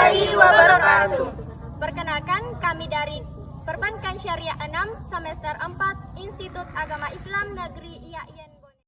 warahmatullahi wabarakatuh. Perkenalkan, kami dari Perbankan Syariah 6 semester 4 Institut Agama Islam Negeri IAIN Bone.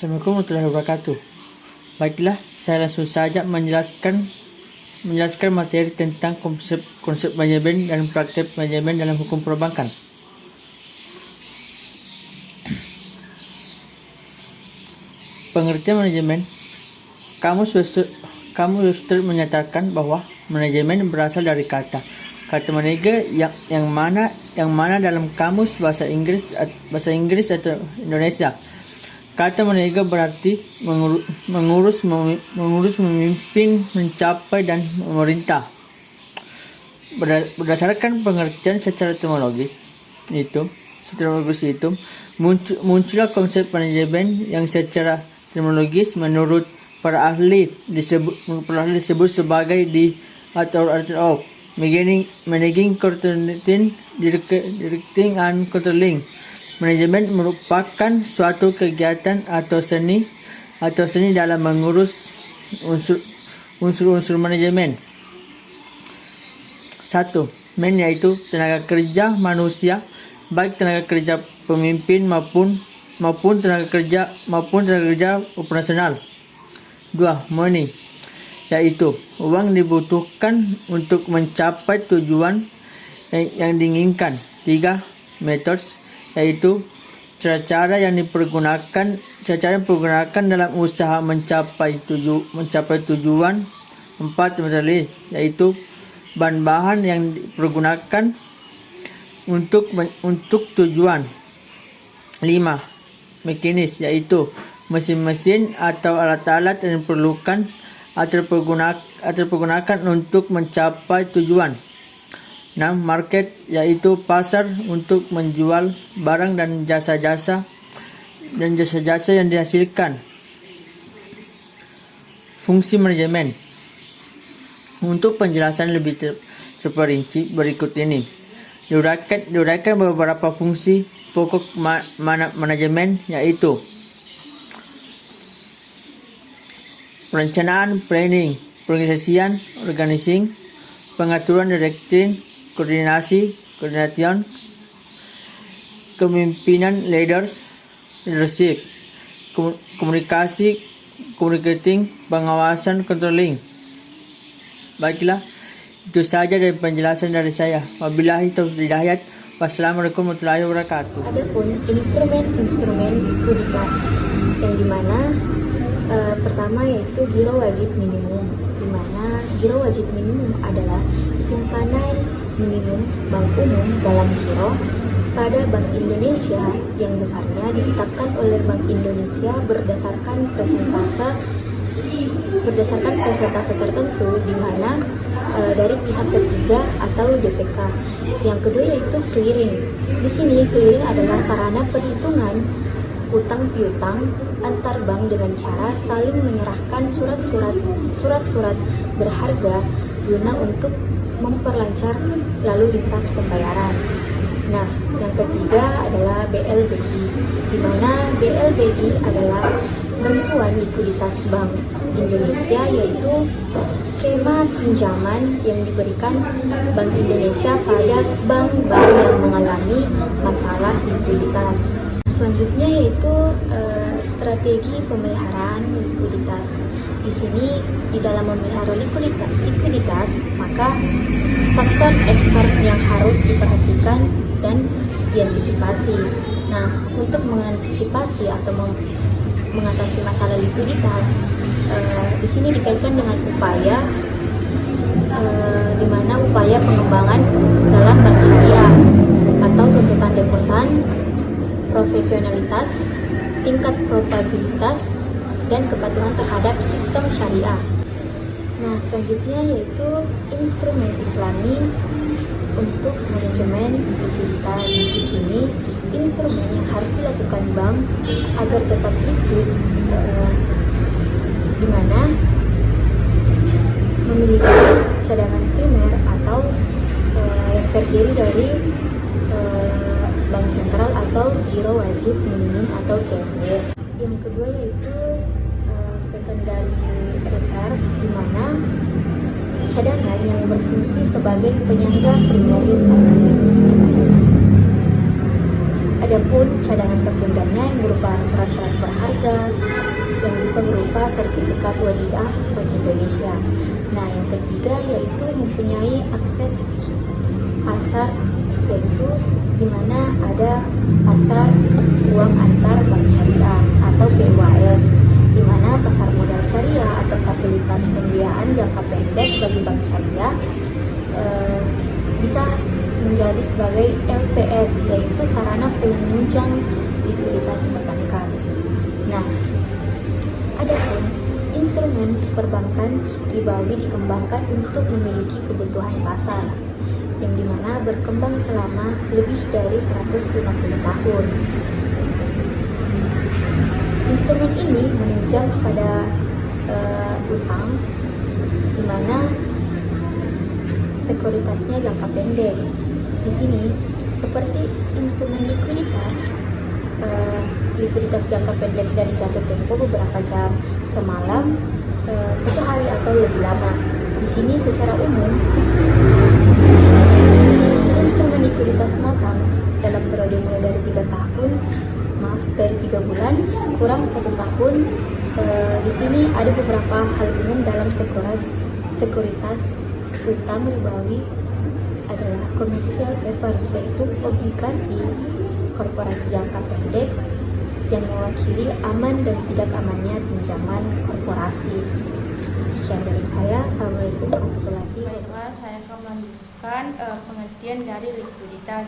Assalamualaikum warahmatullahi wabarakatuh. Baiklah, saya langsung saja menjelaskan materi tentang konsep manajemen dan praktek manajemen dalam hukum perbankan. Pengertian manajemen. Kamus Webster menyatakan bahwa manajemen berasal dari kata manager yang mana dalam kamus bahasa Inggris atau Indonesia. Kata manajer berarti mengurus, memimpin, mencapai, dan memerintah. Berdasarkan pengertian secara etimologis itu muncullah konsep manajemen yang secara etimologis menurut para ahli disebut sebagai the art of managing, coordinating, directing, and controlling. Manajemen merupakan suatu kegiatan atau seni dalam mengurus unsur manajemen. 1. Yaitu tenaga kerja manusia, baik tenaga kerja pemimpin maupun tenaga kerja operasional. 2. Money, yaitu uang dibutuhkan untuk mencapai tujuan yang diinginkan. 3. Methods, yaitu cara yang dipergunakan dalam usaha mencapai tujuan. 4. Materialis, yaitu bahan-bahan yang dipergunakan untuk tujuan. 5. Mekanis, yaitu mesin-mesin atau alat-alat yang diperlukan atau dipergunakan untuk mencapai tujuan. 6. Market, yaitu pasar untuk menjual barang dan jasa-jasa yang dihasilkan. Fungsi manajemen. Untuk penjelasan lebih terperinci berikut ini, diuraikan beberapa fungsi pokok manajemen, yaitu perencanaan, planning, pengorganisasian, organizing, pengaturan, directing, coordination, kepemimpinan, leadership, komunikasi, communicating, pengawasan, controlling. Baiklah, itu saja dari penjelasan dari saya. Wabillahi taufiq wal hidayah. Wassalamualaikum warahmatullahi wabarakatuh. Adapun instrumen likuiditas yang dimana pertama yaitu giro wajib minimum, dimana giro wajib minimum adalah simpanan minimum bank umum dalam giro pada Bank Indonesia yang besarnya ditetapkan oleh Bank Indonesia berdasarkan presentase tertentu, di mana dari pihak ketiga atau DPK. Yang kedua yaitu clearing. Di sini clearing adalah sarana perhitungan utang piutang antar bank dengan cara saling menyerahkan surat-surat berharga guna untuk memperlancar lalu lintas pembayaran. Nah, yang ketiga adalah BLBI, di mana BLBI adalah bantuan likuiditas Bank Indonesia, yaitu skema pinjaman yang diberikan Bank Indonesia pada bank-bank yang mengalami masalah likuiditas. Selanjutnya yaitu strategi pemeliharaan likuiditas. Di sini di dalam memelihara likuiditas, maka faktor ekstern yang harus diperhatikan dan diantisipasi. Nah, untuk mengantisipasi atau mengatasi masalah likuiditas, di sini dikaitkan dengan upaya di mana upaya pengembangan dalam bank syariah atau tuntutan deposan, profesionalitas, tingkat profitabilitas, dan kepatuhan terhadap sistem syariah. Nah, selanjutnya yaitu instrumen Islami untuk manajemen likuiditas. Di sini instrumen yang harus dilakukan bank agar tetap liquid, di mana memiliki cadangan primer atau yang terdiri dari bank sentral atau giro wajib minimum atau GMW. Yang kedua yaitu secondary reserve, di mana cadangan yang berfungsi sebagai penyangga primaris service. Adapun cadangan sekundernya yang berupa surat-surat berharga yang bisa berupa sertifikat wadiah Bank Indonesia. Nah, yang ketiga yaitu mempunyai akses pasar, yaitu di mana ada pasar uang antar bank syariah atau PUAS, di mana pasar modal syariah atau fasilitas pembiayaan jangka pendek bagi bank syariah bisa menjadi sebagai LPS, yaitu sarana penunjang likuiditas perbankan. Nah, adapun instrumen perbankan ribawi dikembangkan untuk memiliki kebutuhan pasar yang dimana berkembang selama lebih dari 150 tahun. Instrumen ini menunjang pada utang, di mana sekuritasnya jangka pendek. Di sini seperti instrumen likuiditas, likuiditas jangka pendek dan jatuh tempo beberapa jam, semalam, suatu hari atau lebih lama. Di sini secara umum instrumen likuiditas matang dalam periode mulai dari 3 bulan kurang 1 tahun. Di sini ada beberapa hal umum dalam sekuritas utang ribawi adalah commercial papers, yaitu obligasi korporasi jangka pendek yang mewakili aman dan tidak amannya pinjaman korporasi. Sekian dari saya. Assalamualaikum warahmatullahi wabarakatuh. Baiklah, saya akan melanjutkan pengertian dari likuiditas.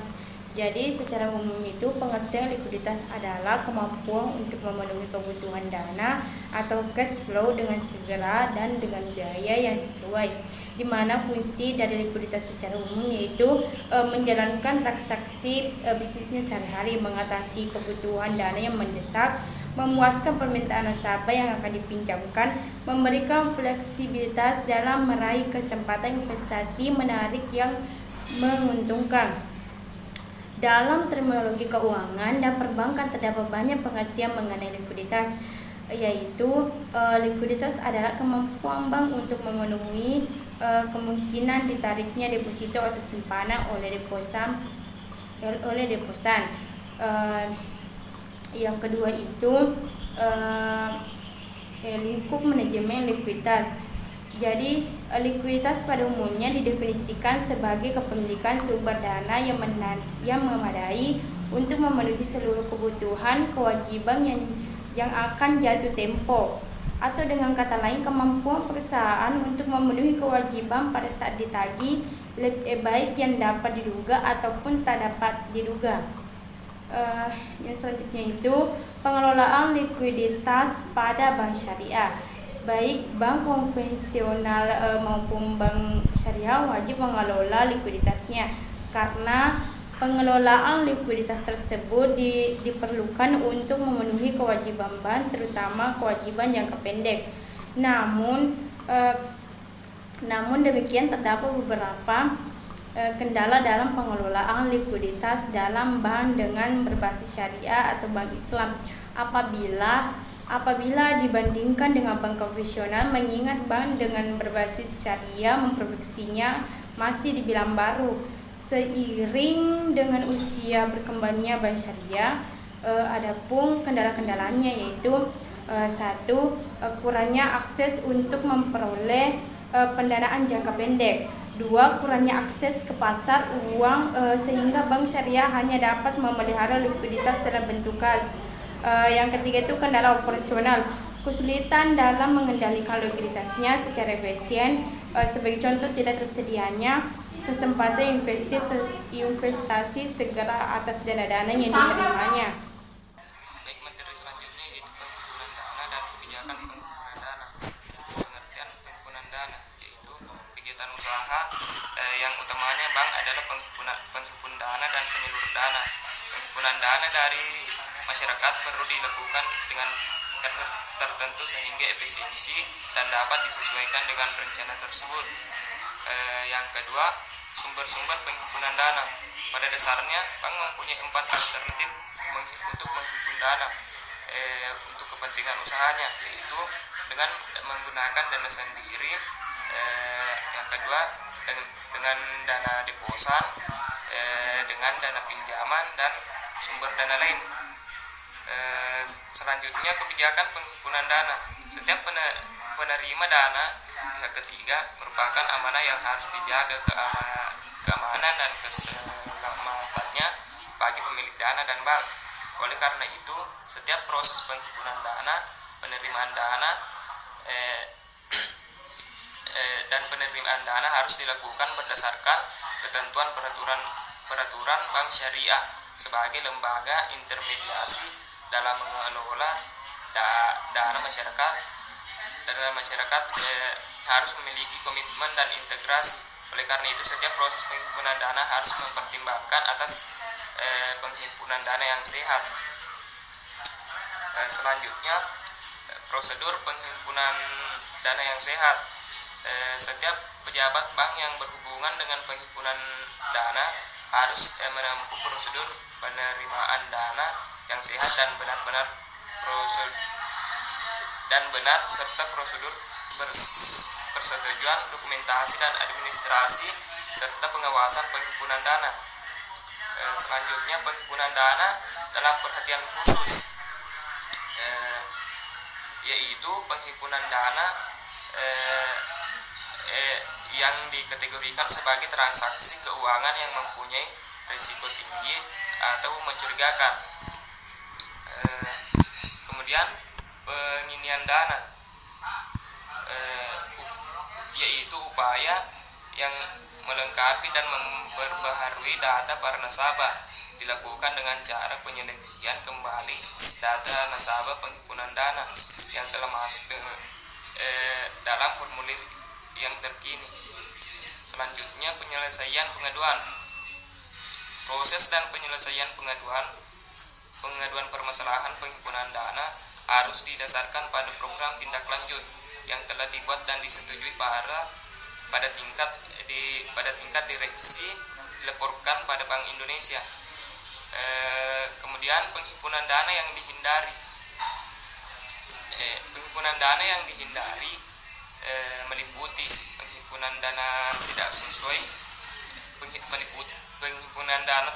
Jadi secara umum itu pengertian likuiditas adalah kemampuan untuk memenuhi kebutuhan dana atau cash flow dengan segera dan dengan biaya yang sesuai. Di mana fungsi dari likuiditas secara umum yaitu menjalankan transaksi bisnisnya sehari-hari, mengatasi kebutuhan dana yang mendesak, memuaskan permintaan nasabah yang akan dipinjamkan, memberikan fleksibilitas dalam meraih kesempatan investasi menarik yang menguntungkan. Dalam terminologi keuangan dan perbankan terdapat banyak pengertian mengenai likuiditas, yaitu likuiditas adalah kemampuan bank untuk memenuhi kemungkinan ditariknya deposito atau simpanan oleh deposan. Yang kedua itu lingkup manajemen likuiditas. Jadi likuiditas pada umumnya didefinisikan sebagai kepemilikan sumber dana yang memadai untuk memenuhi seluruh kebutuhan kewajiban yang akan jatuh tempo, atau dengan kata lain kemampuan perusahaan untuk memenuhi kewajiban pada saat ditagih, lebih baik yang dapat diduga ataupun tak dapat diduga. Yang selanjutnya itu pengelolaan likuiditas pada bank syariah. Baik bank konvensional maupun bank syariah wajib mengelola likuiditasnya, karena pengelolaan likuiditas tersebut diperlukan untuk memenuhi kewajiban bank, terutama kewajiban jangka pendek. Namun demikian terdapat beberapa kendala dalam pengelolaan likuiditas dalam bank dengan berbasis syariah atau bank Islam apabila dibandingkan dengan bank konvensional, mengingat bank dengan berbasis syariah memproduksinya masih dibilang baru. Seiring dengan usia berkembangnya bank syariah, adapun kendala-kendalanya yaitu kurangnya akses untuk memperoleh pendanaan jangka pendek. Dua, kurangnya akses ke pasar uang sehingga bank syariah hanya dapat memelihara likuiditas dalam bentuk kas. Yang ketiga itu kendala operasional, kesulitan dalam mengendalikan likuiditasnya secara efisien. Sebagai contoh, tidak tersedianya kesempatan investasi segera atas dana-dana yang diterimanya. Baik, materi selanjutnya yaitu pengumpulan dana dan kebijakan pengumpulan dana. Pengertian pengumpulan dana yaitu kegiatan usaha yang utamanya bank adalah penghimpun dana dan penyalur dana. Pengumpulan dana dari masyarakat perlu dilakukan dengan cara tertentu sehingga efisiensi dan dapat disesuaikan dengan rencana tersebut. Yang kedua, sumber-sumber penghimpunan dana. Pada dasarnya, bank mempunyai 4 alternatif untuk menghimpun dana untuk kepentingan usahanya, yaitu dengan menggunakan dana sendiri, yang kedua dengan dana deposan, dengan dana pinjaman dan sumber dana lain. Selanjutnya, kebijakan penghimpunan dana. Setiap penerima dana pihak ketiga merupakan amanah yang harus dijaga keamanan dan keselamatannya bagi pemilik dana dan bank. Oleh karena itu, setiap proses penghimpunan dana, penerimaan dana dan penerimaan dana harus dilakukan berdasarkan ketentuan peraturan bank syariah sebagai lembaga intermediasi dalam mengelola dana masyarakat. Dana masyarakat harus memiliki komitmen dan integrasi. Oleh karena itu, setiap proses penghimpunan dana harus mempertimbangkan atas penghimpunan dana yang sehat. Selanjutnya, prosedur penghimpunan dana yang sehat. Setiap pejabat bank yang berhubungan dengan penghimpunan dana harus menempuh prosedur penerimaan dana yang sehat dan benar serta prosedur persetujuan, dokumentasi dan administrasi serta pengawasan penghimpunan dana. Selanjutnya, penghimpunan dana dalam perhatian khusus, yaitu penghimpunan dana yang dikategorikan sebagai transaksi keuangan yang mempunyai risiko tinggi atau mencurigakan. Kemudian, penginian dana, yaitu upaya yang melengkapi dan memperbaharui data para nasabah, dilakukan dengan cara penyeleksian kembali data nasabah penghimpunan dana yang telah masuk dalam formulir yang terkini. Selanjutnya, penyelesaian pengaduan. Proses dan penyelesaian pengaduan permasalahan penghimpunan dana harus didasarkan pada program tindak lanjut yang telah dibuat dan disetujui pada tingkat direksi, dilaporkan pada Bank Indonesia. Kemudian, penghimpunan dana yang dihindari. Penghimpunan dana yang dihindari meliputi penghimpunan dana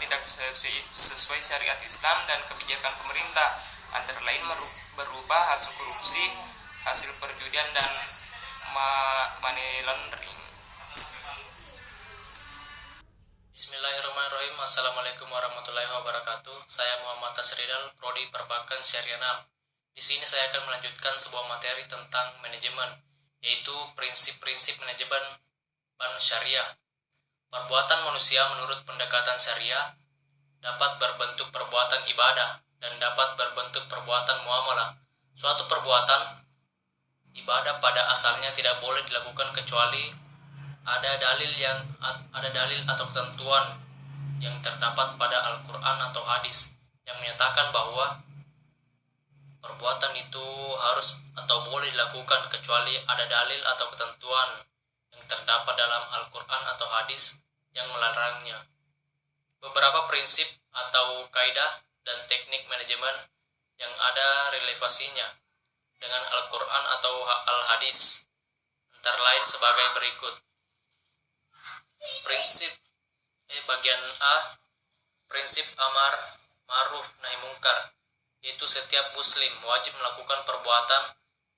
tidak sesuai syariat Islam dan kebijakan pemerintah, antara lain berupa hasil korupsi, hasil perjudian dan money laundering. Bismillahirrahmanirrahim. Assalamualaikum warahmatullahi wabarakatuh. Saya Muhammad Tasridal, Prodi Perbankan Syariah 6. Di sini saya akan melanjutkan sebuah materi tentang manajemen, yaitu prinsip-prinsip manajemen bank syariah. Perbuatan manusia menurut pendekatan syariah dapat berbentuk perbuatan ibadah dan dapat berbentuk perbuatan muamalah. Suatu perbuatan ibadah pada asalnya tidak boleh dilakukan kecuali ada dalil atau ketentuan yang terdapat pada Al-Quran atau hadis yang menyatakan bahwa perbuatan itu harus atau boleh dilakukan kecuali ada dalil atau ketentuan yang terdapat dalam Al-Quran atau hadis yang melarangnya. Beberapa prinsip atau kaidah dan teknik manajemen yang ada relevansinya dengan Al-Quran atau Al-Hadis antara lain sebagai berikut. Bagian A, prinsip amar ma'ruf nahi mungkar, yaitu setiap muslim wajib melakukan perbuatan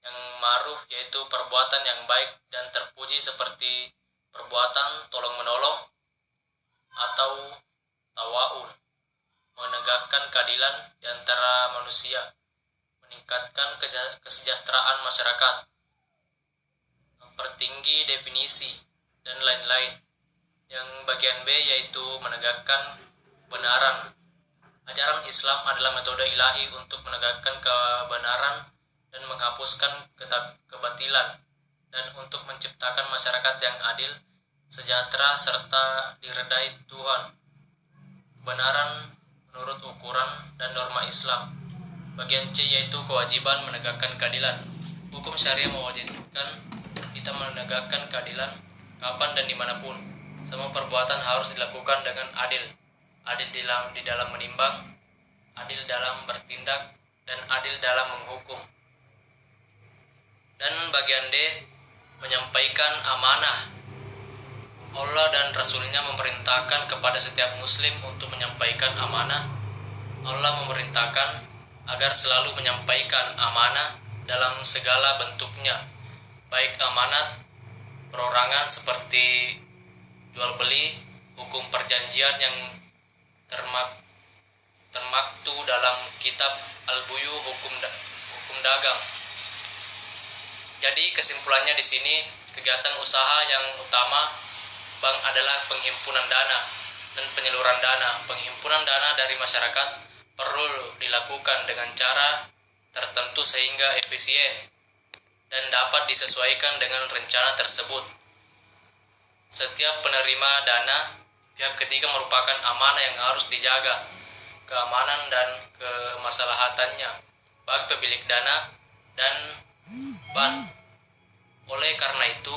yang ma'ruf, yaitu perbuatan yang baik dan terpuji seperti perbuatan tolong-menolong atau tawa'un, menegakkan keadilan di antara manusia, meningkatkan kesejahteraan masyarakat, mempertinggi definisi, dan lain-lain. Yang bagian B yaitu menegakkan kebenaran. Ajaran Islam adalah metode ilahi untuk menegakkan kebenaran dan menghapuskan kebatilan, dan untuk menciptakan masyarakat yang adil, sejahtera, serta diredai Tuhan. Kebenaran menurut ukuran dan norma Islam. Bagian C yaitu kewajiban menegakkan keadilan. Hukum syariah mewajibkan kita menegakkan keadilan kapan dan dimanapun. Semua perbuatan harus dilakukan dengan adil. Adil di dalam menimbang, adil dalam bertindak, dan adil dalam menghukum. Dan bagian D, menyampaikan amanah. Allah dan Rasul-Nya memerintahkan kepada setiap muslim untuk menyampaikan amanah. Allah memerintahkan agar selalu menyampaikan amanah dalam segala bentuknya, baik amanat perorangan seperti jual beli, hukum perjanjian yang termaktu dalam kitab Al-Buyu, hukum dagang. Jadi kesimpulannya di sini, kegiatan usaha yang utama bank adalah penghimpunan dana dan penyaluran dana. Penghimpunan dana dari masyarakat perlu dilakukan dengan cara tertentu sehingga efisien dan dapat disesuaikan dengan rencana tersebut. Setiap penerima dana, pihak ketiga merupakan amanah yang harus dijaga keamanan dan kemaslahatannya bagi pemilik dana dan bank. Oleh karena itu,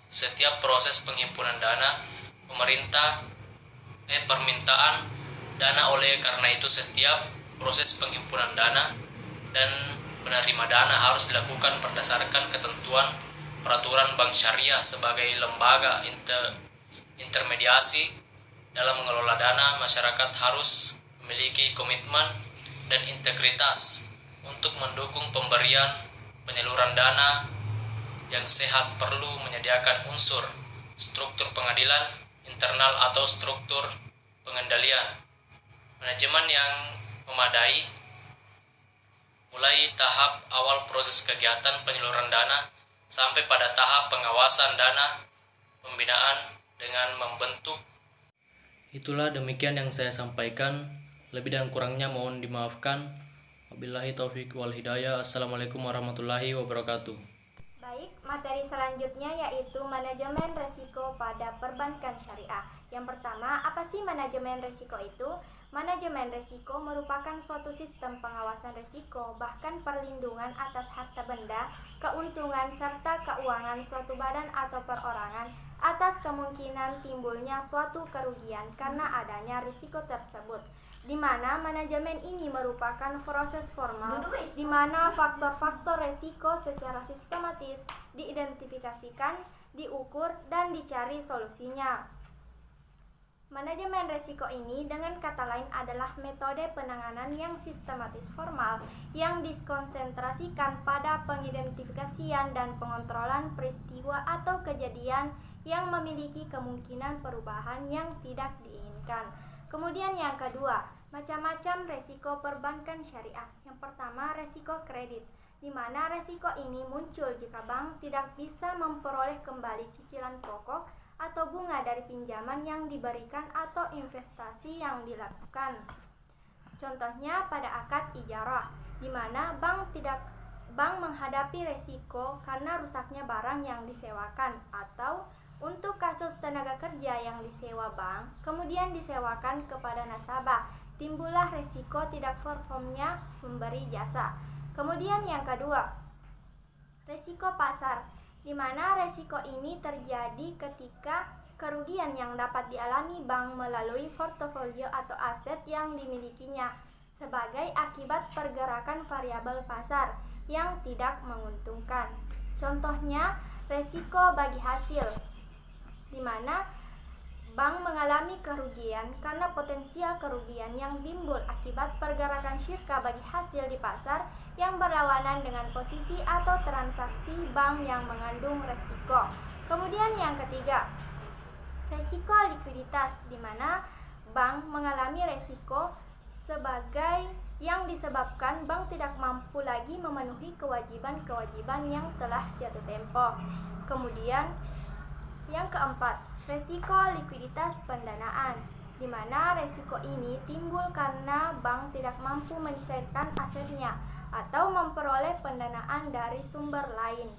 setiap proses penghimpunan dana, permintaan dana, oleh karena itu setiap proses penghimpunan dana dan penerima dana harus dilakukan berdasarkan ketentuan peraturan bank syariah sebagai lembaga intermediasi dalam mengelola dana. Masyarakat harus memiliki komitmen dan integritas untuk mendukung pemberian penyaluran dana yang sehat. Perlu menyediakan unsur struktur pengadilan internal atau struktur pengendalian, manajemen yang memadai, mulai tahap awal proses kegiatan penyaluran dana sampai pada tahap pengawasan dana, pembinaan dengan membentuk. Itulah demikian yang saya sampaikan. Lebih dan kurangnya mohon dimaafkan. Wabillahi taufik wal hidayah. Assalamualaikum warahmatullahi wabarakatuh. Baik, materi selanjutnya yaitu manajemen risiko pada perbankan syariah. Yang pertama, apa sih manajemen risiko itu? Manajemen risiko merupakan suatu sistem pengawasan risiko, bahkan perlindungan atas harta benda, keuntungan, serta keuangan suatu badan atau perorangan atas kemungkinan timbulnya suatu kerugian karena adanya risiko tersebut, di mana manajemen ini merupakan proses formal di mana faktor-faktor risiko secara sistematis diidentifikasikan, diukur, dan dicari solusinya. Manajemen risiko ini dengan kata lain adalah metode penanganan yang sistematis formal yang dikonsentrasikan pada pengidentifikasian dan pengontrolan peristiwa atau kejadian yang memiliki kemungkinan perubahan yang tidak diinginkan. Kemudian yang kedua, macam-macam risiko perbankan syariah. Yang pertama, risiko kredit, di mana risiko ini muncul jika bank tidak bisa memperoleh kembali cicilan pokok atau bunga dari pinjaman yang diberikan atau investasi yang dilakukan. Contohnya pada akad ijarah, di mana bank menghadapi risiko karena rusaknya barang yang disewakan, atau untuk kasus tenaga kerja yang disewa bank kemudian disewakan kepada nasabah, timbullah risiko tidak performnya memberi jasa. Kemudian yang kedua, risiko pasar, di mana risiko ini terjadi ketika kerugian yang dapat dialami bank melalui portofolio atau aset yang dimilikinya sebagai akibat pergerakan variabel pasar yang tidak menguntungkan. Contohnya, risiko bagi hasil, di mana bank mengalami kerugian karena potensial kerugian yang timbul akibat pergerakan syirka bagi hasil di pasar yang berlawanan dengan posisi atau transaksi bank yang mengandung risiko. Kemudian yang ketiga, Resiko likuiditas, di mana bank mengalami resiko sebagai yang disebabkan bank tidak mampu lagi memenuhi kewajiban-kewajiban yang telah jatuh tempo. Kemudian yang keempat, resiko likuiditas pendanaan, di mana resiko ini timbul karena bank tidak mampu mencairkan asetnya atau memperoleh pendanaan dari sumber lain.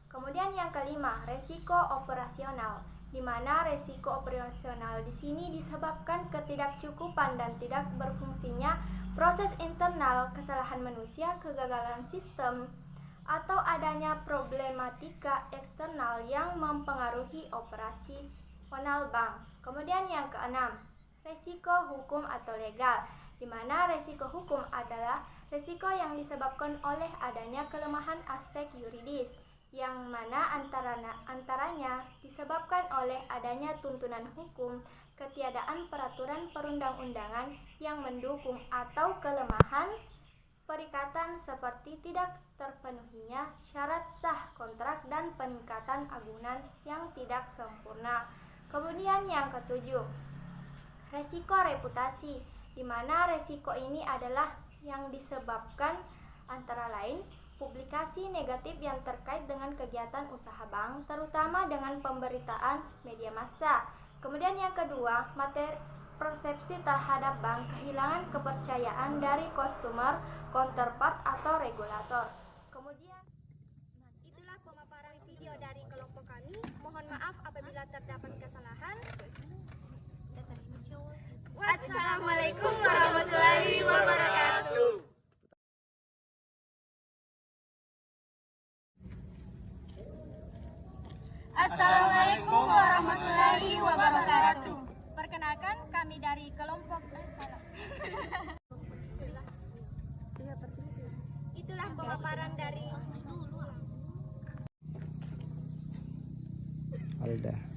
Kemudian yang kelima, resiko operasional, di mana resiko operasional di sini disebabkan ketidakcukupan dan tidak berfungsinya proses internal, kesalahan manusia, kegagalan sistem, atau adanya problematika eksternal yang mempengaruhi operasional bank. Kemudian yang keenam, resiko hukum atau legal, di mana resiko hukum adalah resiko yang disebabkan oleh adanya kelemahan aspek yuridis, yang mana antaranya disebabkan oleh adanya tuntunan hukum, ketiadaan peraturan perundang-undangan yang mendukung, atau kelemahan perikatan seperti tidak terpenuhinya syarat sah kontrak dan peningkatan agunan yang tidak sempurna. Kemudian yang ketujuh, resiko reputasi, di mana resiko ini adalah yang disebabkan antara lain publikasi negatif yang terkait dengan kegiatan usaha bank, terutama dengan pemberitaan media massa. Kemudian yang kedua, persepsi terhadap bank, kehilangan kepercayaan dari customer, counterpart, atau regulator. Kemudian, itulah pemaparan video dari kelompok kami. Mohon maaf apabila terdapat kesalahan. Wassalamualaikum warahmatullahi wabarakatuh. Assalamualaikum warahmatullahi wabarakatuh. Perkenalkan, kami dari kelompok itulah pemaparan dari Alda.